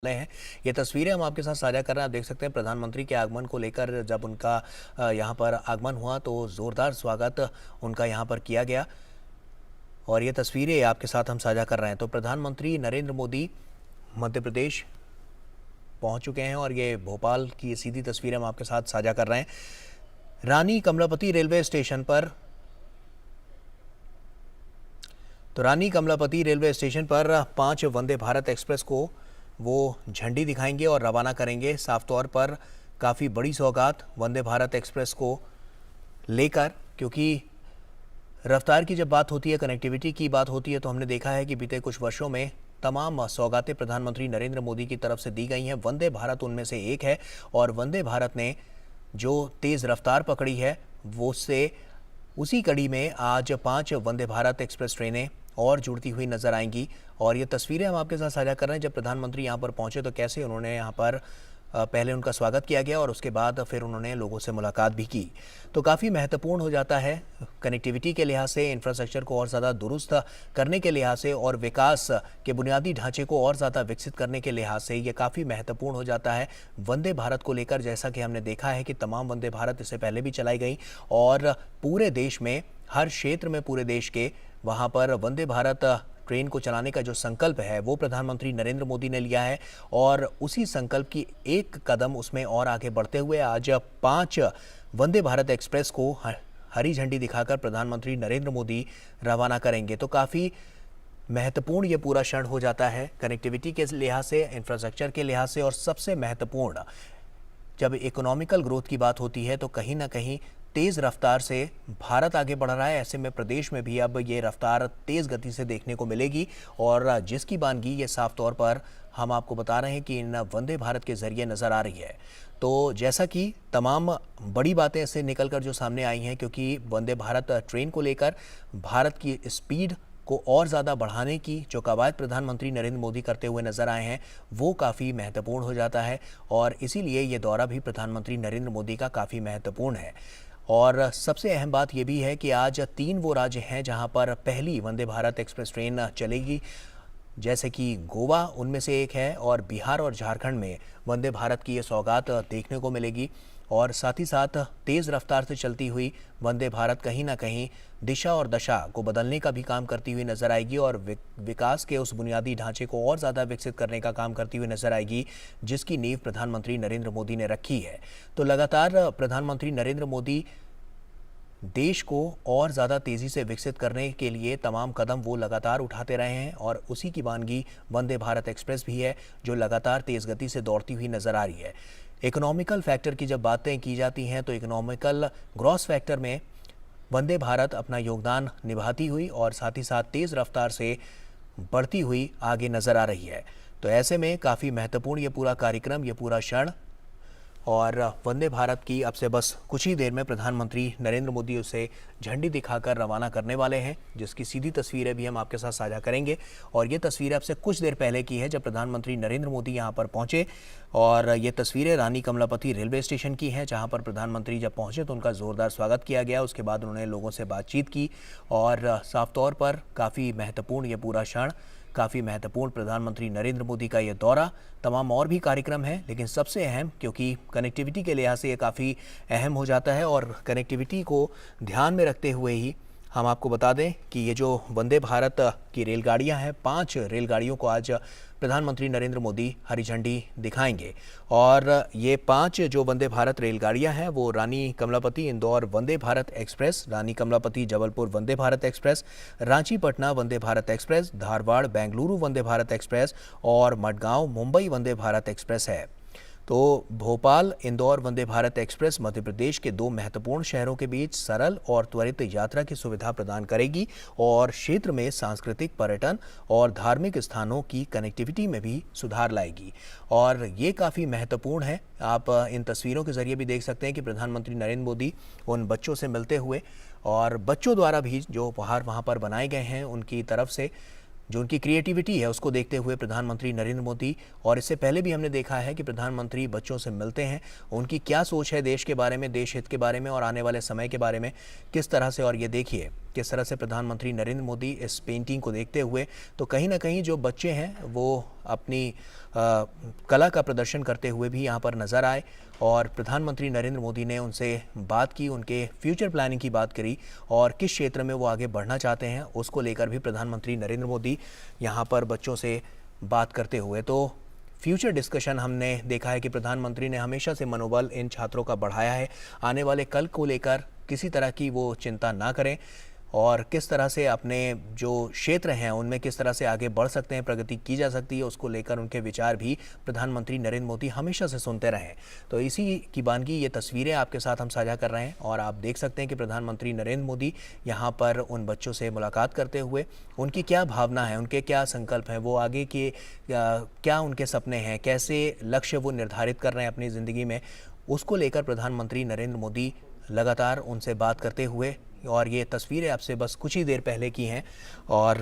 हैं। ये तस्वीरें हम आपके साथ साझा कर रहे हैं। आप देख सकते हैं प्रधानमंत्री के आगमन को लेकर जब उनका यहाँ पर आगमन हुआ तो ज़ोरदार स्वागत उनका यहाँ पर किया गया और ये तस्वीरें आपके साथ हम साझा कर रहे हैं। तो प्रधानमंत्री नरेंद्र मोदी मध्य प्रदेश पहुँच चुके हैं और ये भोपाल की सीधी तस्वीरें हम आपके साथ साझा कर रहे हैं। रानी कमलापति रेलवे स्टेशन पर रानी कमलापति रेलवे स्टेशन पर 5 वंदे भारत एक्सप्रेस को वो झंडी दिखाएंगे और रवाना करेंगे। साफ तौर पर काफ़ी बड़ी सौगात वंदे भारत एक्सप्रेस को लेकर, क्योंकि रफ्तार की जब बात होती है, कनेक्टिविटी की बात होती है, तो हमने देखा है कि बीते कुछ वर्षों में तमाम सौगातें प्रधानमंत्री नरेंद्र मोदी की तरफ से दी गई हैं। वंदे भारत उनमें से एक है और वंदे भारत ने जो तेज़ रफ्तार पकड़ी है वो से उसी कड़ी में आज 5 वंदे भारत एक्सप्रेस ट्रेनें और जुड़ती हुई नजर आएंगी। और ये तस्वीरें हम आपके साथ साझा कर रहे हैं। जब प्रधानमंत्री यहाँ पर पहुंचे तो कैसे उन्होंने यहाँ पर पहले उनका स्वागत किया गया और उसके बाद फिर उन्होंने लोगों से मुलाकात भी की। तो काफ़ी महत्वपूर्ण हो जाता है कनेक्टिविटी के लिहाज से, इंफ्रास्ट्रक्चर को और ज़्यादा दुरुस्त करने के लिहाज से और विकास के बुनियादी ढांचे को और ज़्यादा विकसित करने के लिहाज से ये काफ़ी महत्वपूर्ण हो जाता है वंदे भारत को लेकर। जैसा कि हमने देखा है कि तमाम वंदे भारत इससे पहले भी चलाई गई और पूरे देश में, हर क्षेत्र में पूरे देश के वहाँ पर वंदे भारत ट्रेन को चलाने का जो संकल्प है वो प्रधानमंत्री नरेंद्र मोदी ने लिया है और उसी संकल्प की एक कदम उसमें और आगे बढ़ते हुए आज 5 वंदे भारत एक्सप्रेस को हरी झंडी दिखाकर प्रधानमंत्री नरेंद्र मोदी रवाना करेंगे। तो काफ़ी महत्वपूर्ण ये पूरा क्षण हो जाता है कनेक्टिविटी के लिहाज से, इंफ्रास्ट्रक्चर के लिहाज से और सबसे महत्वपूर्ण जब इकोनॉमिकल ग्रोथ की बात होती है तो कहीं ना कहीं तेज़ रफ्तार से भारत आगे बढ़ रहा है। ऐसे में प्रदेश में भी अब ये रफ्तार तेज़ गति से देखने को मिलेगी और जिसकी बानगी ये साफ तौर पर हम आपको बता रहे हैं कि इन वंदे भारत के ज़रिए नज़र आ रही है। तो जैसा कि तमाम बड़ी बातें ऐसे निकल कर जो सामने आई हैं, क्योंकि वंदे भारत ट्रेन को लेकर भारत की स्पीड को और ज़्यादा बढ़ाने की जो कवायद प्रधानमंत्री नरेंद्र मोदी करते हुए नजर आए हैं वो काफ़ी महत्वपूर्ण हो जाता है और इसीलिए ये दौरा भी प्रधानमंत्री नरेंद्र मोदी का काफ़ी महत्वपूर्ण है। और सबसे अहम बात यह भी है कि आज 3 वो राज्य हैं जहां पर पहली वंदे भारत एक्सप्रेस ट्रेन चलेगी, जैसे कि गोवा उनमें से एक है और बिहार और झारखंड में वंदे भारत की ये सौगात देखने को मिलेगी। और साथ ही साथ तेज़ रफ्तार से चलती हुई वंदे भारत कहीं ना कहीं दिशा और दशा को बदलने का भी काम करती हुई नजर आएगी और विकास के उस बुनियादी ढांचे को और ज़्यादा विकसित करने का काम करती हुई नजर आएगी जिसकी नींव प्रधानमंत्री नरेंद्र मोदी ने रखी है। तो लगातार प्रधानमंत्री नरेंद्र मोदी देश को और ज़्यादा तेज़ी से विकसित करने के लिए तमाम कदम वो लगातार उठाते रहे हैं और उसी की वानगी वंदे भारत एक्सप्रेस भी है जो लगातार तेज़ गति से दौड़ती हुई नज़र आ रही है। इकोनॉमिकल फैक्टर की जब बातें की जाती हैं तो इकोनॉमिकल ग्रॉस फैक्टर में वंदे भारत अपना योगदान निभाती हुई और साथ ही साथ तेज़ रफ्तार से बढ़ती हुई आगे नज़र आ रही है। तो ऐसे में काफ़ी महत्वपूर्ण ये पूरा कार्यक्रम, ये पूरा क्षण और वंदे भारत की अब से बस कुछ ही देर में प्रधानमंत्री नरेंद्र मोदी उसे झंडी दिखाकर रवाना करने वाले हैं, जिसकी सीधी तस्वीरें भी हम आपके साथ साझा करेंगे। और ये तस्वीरें अब से कुछ देर पहले की है जब प्रधानमंत्री नरेंद्र मोदी यहां पर पहुंचे और ये तस्वीरें रानी कमलापति रेलवे स्टेशन की हैं जहां पर प्रधानमंत्री जब पहुंचे तो उनका ज़ोरदार स्वागत किया गया। उसके बाद उन्होंने लोगों से बातचीत की और साफ तौर पर काफ़ी महत्वपूर्ण ये पूरा क्षण, काफ़ी महत्वपूर्ण प्रधानमंत्री नरेंद्र मोदी का ये दौरा, तमाम और भी कार्यक्रम हैं लेकिन सबसे अहम, क्योंकि कनेक्टिविटी के लिहाज से ये काफ़ी अहम हो जाता है और कनेक्टिविटी को ध्यान में रखते हुए ही हम आपको बता दें कि ये जो वंदे भारत की रेलगाड़ियां हैं, 5 रेलगाड़ियों को आज प्रधानमंत्री नरेंद्र मोदी हरी झंडी दिखाएंगे और ये 5 जो वंदे भारत रेलगाड़ियां हैं वो रानी कमलापति इंदौर वंदे भारत एक्सप्रेस, रानी Kamlapati Jabalpur Vande Bharat express, Ranchi Patna Vande Bharat express, Dharwad Bengaluru Vande Bharat express और मडगांव मुंबई वंदे भारत एक्सप्रेस है। तो भोपाल इंदौर वंदे भारत एक्सप्रेस मध्य प्रदेश के 2 महत्वपूर्ण शहरों के बीच सरल और त्वरित यात्रा की सुविधा प्रदान करेगी और क्षेत्र में सांस्कृतिक, पर्यटन और धार्मिक स्थानों की कनेक्टिविटी में भी सुधार लाएगी। और ये काफ़ी महत्वपूर्ण है। आप इन तस्वीरों के जरिए भी देख सकते हैं कि प्रधानमंत्री नरेंद्र मोदी उन बच्चों से मिलते हुए और बच्चों द्वारा भी जो उपहार वहाँ पर बनाए गए हैं उनकी तरफ से जो उनकी क्रिएटिविटी है उसको देखते हुए प्रधानमंत्री नरेंद्र मोदी, और इससे पहले भी हमने देखा है कि प्रधानमंत्री बच्चों से मिलते हैं, उनकी क्या सोच है देश के बारे में, देश हित के बारे में और आने वाले समय के बारे में किस तरह से। और ये देखिए किस तरह से प्रधानमंत्री नरेंद्र मोदी इस पेंटिंग को देखते हुए, तो कहीं ना कहीं जो बच्चे हैं वो अपनी कला का प्रदर्शन करते हुए भी यहाँ पर नज़र आए और प्रधानमंत्री नरेंद्र मोदी ने उनसे बात की, उनके फ्यूचर प्लानिंग की बात करी और किस क्षेत्र में वो आगे बढ़ना चाहते हैं उसको लेकर भी प्रधानमंत्री नरेंद्र मोदी यहाँ पर बच्चों से बात करते हुए। तो फ्यूचर डिस्कशन हमने देखा है कि प्रधानमंत्री ने हमेशा से मनोबल इन छात्रों का बढ़ाया है, आने वाले कल को लेकर किसी तरह की वो चिंता ना करें और किस तरह से अपने जो क्षेत्र हैं उनमें किस तरह से आगे बढ़ सकते हैं, प्रगति की जा सकती है, उसको लेकर उनके विचार भी प्रधानमंत्री नरेंद्र मोदी हमेशा से सुनते रहे। तो इसी की बानगी ये तस्वीरें आपके साथ हम साझा कर रहे हैं और आप देख सकते हैं कि प्रधानमंत्री नरेंद्र मोदी यहाँ पर उन बच्चों से मुलाकात करते हुए उनकी क्या भावना है, उनके क्या संकल्प हैं, वो आगे के क्या उनके सपने हैं, कैसे लक्ष्य वो निर्धारित कर रहे हैं अपनी ज़िंदगी में, उसको लेकर प्रधानमंत्री नरेंद्र मोदी लगातार उनसे बात करते हुए। और ये तस्वीरें आपसे बस कुछ ही देर पहले की हैं और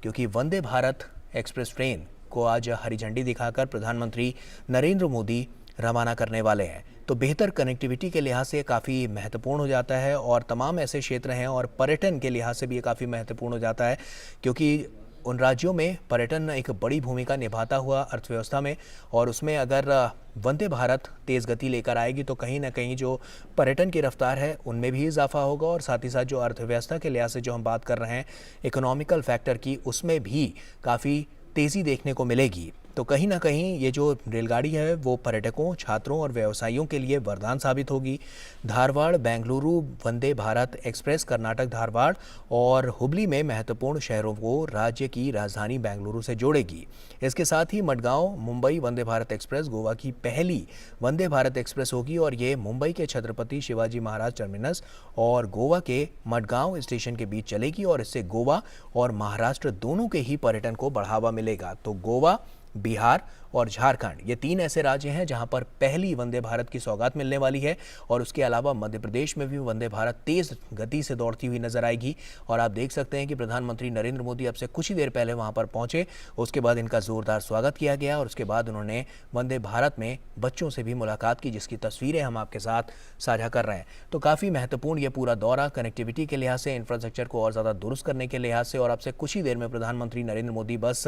क्योंकि वंदे भारत एक्सप्रेस ट्रेन को आज हरी झंडी दिखाकर प्रधानमंत्री नरेंद्र मोदी रवाना करने वाले हैं, तो बेहतर कनेक्टिविटी के लिहाज से काफ़ी महत्वपूर्ण हो जाता है और तमाम ऐसे क्षेत्र हैं और पर्यटन के लिहाज से भी ये काफ़ी महत्वपूर्ण हो जाता है क्योंकि उन राज्यों में पर्यटन एक बड़ी भूमिका निभाता हुआ अर्थव्यवस्था में, और उसमें अगर वंदे भारत तेज़ गति लेकर आएगी तो कहीं ना कहीं जो पर्यटन की रफ्तार है उनमें भी इजाफा होगा और साथ ही साथ जो अर्थव्यवस्था के लिहाज से जो हम बात कर रहे हैं इकोनॉमिकल फैक्टर की, उसमें भी काफ़ी तेज़ी देखने को मिलेगी। तो कहीं ना कहीं ये जो रेलगाड़ी है वो पर्यटकों, छात्रों और व्यवसायियों के लिए वरदान साबित होगी। धारवाड़ बेंगलुरु वंदे भारत एक्सप्रेस कर्नाटक धारवाड़ और हुबली में महत्वपूर्ण शहरों को राज्य की राजधानी बेंगलुरु से जोड़ेगी। इसके साथ ही मडगांव मुंबई वंदे भारत एक्सप्रेस गोवा की पहली वंदे भारत एक्सप्रेस होगी और ये मुंबई के छत्रपति शिवाजी महाराज टर्मिनस और गोवा के मडगांव स्टेशन के बीच चलेगी और इससे गोवा और महाराष्ट्र दोनों के ही पर्यटन को बढ़ावा मिलेगा। तो गोवा, बिहार और झारखंड ये तीन ऐसे राज्य हैं जहां पर पहली वंदे भारत की सौगात मिलने वाली है और उसके अलावा मध्य प्रदेश में भी वंदे भारत तेज गति से दौड़ती हुई नजर आएगी। और आप देख सकते हैं कि प्रधानमंत्री नरेंद्र मोदी अब से कुछ ही देर पहले वहां पर पहुंचे, उसके बाद इनका जोरदार स्वागत किया गया और उसके बाद उन्होंने वंदे भारत में बच्चों से भी मुलाकात की, जिसकी तस्वीरें हम आपके साथ साझा कर रहे हैं। तो काफ़ी महत्वपूर्ण ये पूरा दौरा कनेक्टिविटी के लिहाज से, इंफ्रास्ट्रक्चर को और ज़्यादा दुरुस्त करने के लिहाज से, और अब से कुछ ही देर में प्रधानमंत्री नरेंद्र मोदी बस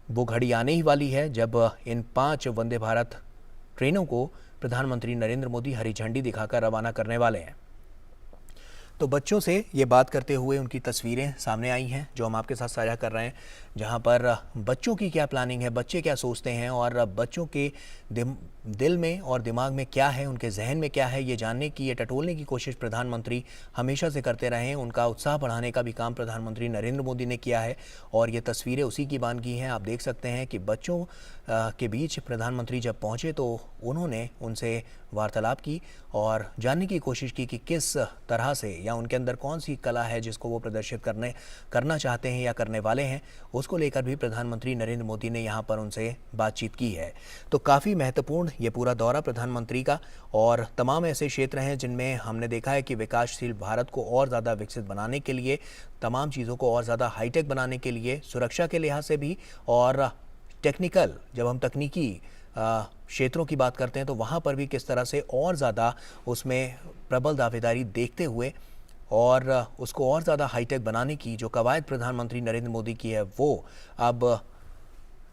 वो घड़ी आने ही वाली है जब इन 5 वंदे भारत ट्रेनों को प्रधानमंत्री नरेंद्र मोदी हरी झंडी दिखाकर रवाना करने वाले हैं। तो बच्चों से ये बात करते हुए उनकी तस्वीरें सामने आई हैं जो हम आपके साथ साझा कर रहे हैं, जहां पर बच्चों की क्या प्लानिंग है, बच्चे क्या सोचते हैं और बच्चों के दिल में और दिमाग में क्या है, उनके जहन में क्या है, ये जानने की, ये टटोलने की कोशिश प्रधानमंत्री हमेशा से करते रहे हैं। उनका उत्साह बढ़ाने का भी काम प्रधानमंत्री नरेंद्र मोदी ने किया है और ये तस्वीरें उसी की बानगी हैं। आप देख सकते हैं कि बच्चों के बीच प्रधानमंत्री जब पहुँचे तो उन्होंने उनसे वार्तालाप की और जानने की कोशिश की कि किस तरह से या उनके अंदर कौन सी कला है जिसको वो प्रदर्शित करना चाहते हैं या करने वाले हैं, उसको लेकर भी प्रधानमंत्री नरेंद्र मोदी ने यहाँ पर उनसे बातचीत की है। तो काफ़ी महत्वपूर्ण ये पूरा दौरा प्रधानमंत्री का, और तमाम ऐसे क्षेत्र हैं जिनमें हमने देखा है कि विकासशील भारत को और ज़्यादा विकसित बनाने के लिए, तमाम चीज़ों को और ज़्यादा हाईटेक बनाने के लिए, सुरक्षा के लिहाज से भी और टेक्निकल, जब हम तकनीकी क्षेत्रों की बात करते हैं तो वहाँ पर भी किस तरह से और ज़्यादा उसमें प्रबल दावेदारी देखते हुए और उसको और ज़्यादा हाईटेक बनाने की जो कवायद प्रधानमंत्री नरेंद्र मोदी की है वो अब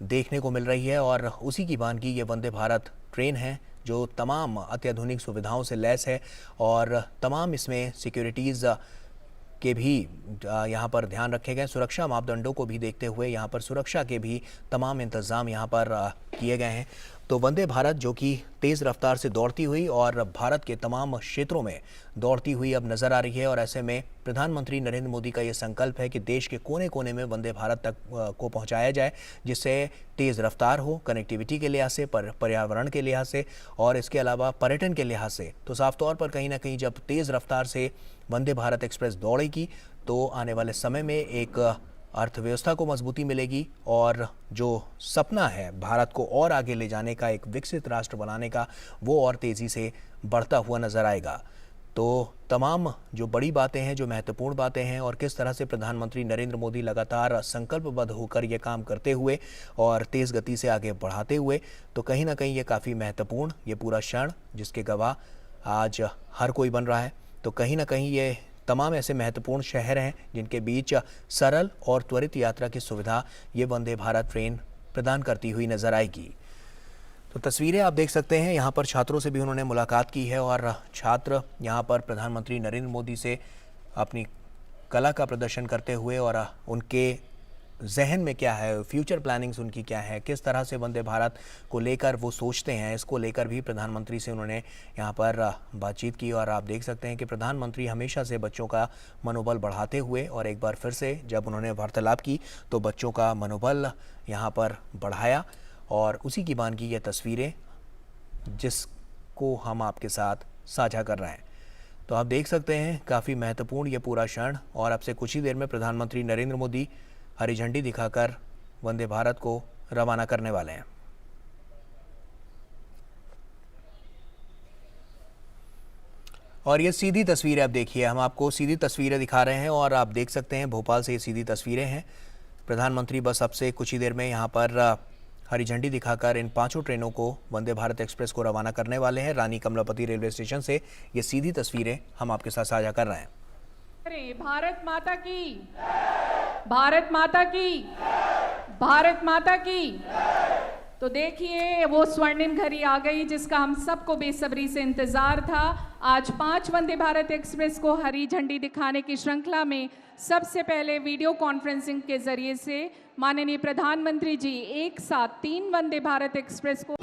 देखने को मिल रही है। और उसी की बानगी ये वंदे भारत ट्रेन है जो तमाम अत्याधुनिक सुविधाओं से लैस है और तमाम इसमें सिक्योरिटीज़ के भी यहाँ पर ध्यान रखे गए, सुरक्षा मापदंडों को भी देखते हुए यहाँ पर सुरक्षा के भी तमाम इंतज़ाम यहाँ पर किए गए हैं। तो वंदे भारत जो कि तेज़ रफ्तार से दौड़ती हुई और भारत के तमाम क्षेत्रों में दौड़ती हुई अब नज़र आ रही है और ऐसे में प्रधानमंत्री नरेंद्र मोदी का ये संकल्प है कि देश के कोने कोने में वंदे भारत तक को पहुंचाया जाए, जिससे तेज़ रफ्तार हो कनेक्टिविटी के लिहाज से, पर्यावरण के लिहाज से और इसके अलावा पर्यटन के लिहाज से। तो साफ तौर पर कहीं ना कहीं जब तेज़ रफ्तार से वंदे भारत एक्सप्रेस दौड़ेगी तो आने वाले समय में एक अर्थव्यवस्था को मजबूती मिलेगी और जो सपना है भारत को और आगे ले जाने का, एक विकसित राष्ट्र बनाने का, वो और तेज़ी से बढ़ता हुआ नज़र आएगा। तो तमाम जो बड़ी बातें हैं, जो महत्वपूर्ण बातें हैं और किस तरह से प्रधानमंत्री नरेंद्र मोदी लगातार संकल्पबद्ध होकर ये काम करते हुए और तेज़ गति से आगे बढ़ाते हुए, तो कहीं ना कहीं ये काफ़ी महत्वपूर्ण ये पूरा क्षण जिसके गवाह आज हर कोई बन रहा है। तो कहीं ना कहीं ये तमाम ऐसे महत्वपूर्ण शहर हैं जिनके बीच सरल और त्वरित यात्रा की सुविधा ये वंदे भारत ट्रेन प्रदान करती हुई नजर आएगी। तो तस्वीरें आप देख सकते हैं, यहाँ पर छात्रों से भी उन्होंने मुलाकात की है और छात्र यहाँ पर प्रधानमंत्री नरेंद्र मोदी से अपनी कला का प्रदर्शन करते हुए और उनके जहन में क्या है, फ्यूचर प्लानिंग्स उनकी क्या है, किस तरह से वंदे भारत को लेकर वो सोचते हैं, इसको लेकर भी प्रधानमंत्री से उन्होंने यहाँ पर बातचीत की। और आप देख सकते हैं कि प्रधानमंत्री हमेशा से बच्चों का मनोबल बढ़ाते हुए और एक बार फिर से जब उन्होंने वार्तालाप की तो बच्चों का मनोबल यहाँ पर बढ़ाया और उसी की मानगी ये तस्वीरें जिसको हम आपके साथ साझा कर रहे हैं। तो आप देख सकते हैं काफ़ी महत्वपूर्ण ये पूरा क्षण और अब से कुछ ही देर में प्रधानमंत्री नरेंद्र मोदी हरी झंडी दिखाकर वंदे भारत को रवाना करने वाले हैं। और ये सीधी तस्वीरें आप देखिए, हम आपको सीधी तस्वीरें दिखा रहे हैं और आप देख सकते हैं भोपाल से ये सीधी तस्वीरें हैं। प्रधानमंत्री बस अब से कुछ ही देर में यहाँ पर हरी झंडी दिखाकर इन 5 ट्रेनों को वंदे भारत एक्सप्रेस को रवाना करने वाले हैं। रानी कमलापति रेलवे स्टेशन से ये सीधी तस्वीरें हम आपके साथ साझा कर रहे हैं। अरे भारत माता की, भारत माता की, भारत माता की। तो देखिए वो स्वर्णिम घड़ी आ गई जिसका हम सबको बेसब्री से इंतजार था। आज 5 वंदे भारत एक्सप्रेस को हरी झंडी दिखाने की श्रृंखला में सबसे पहले वीडियो कॉन्फ्रेंसिंग के जरिए से माननीय प्रधानमंत्री जी एक साथ 3 वंदे भारत एक्सप्रेस को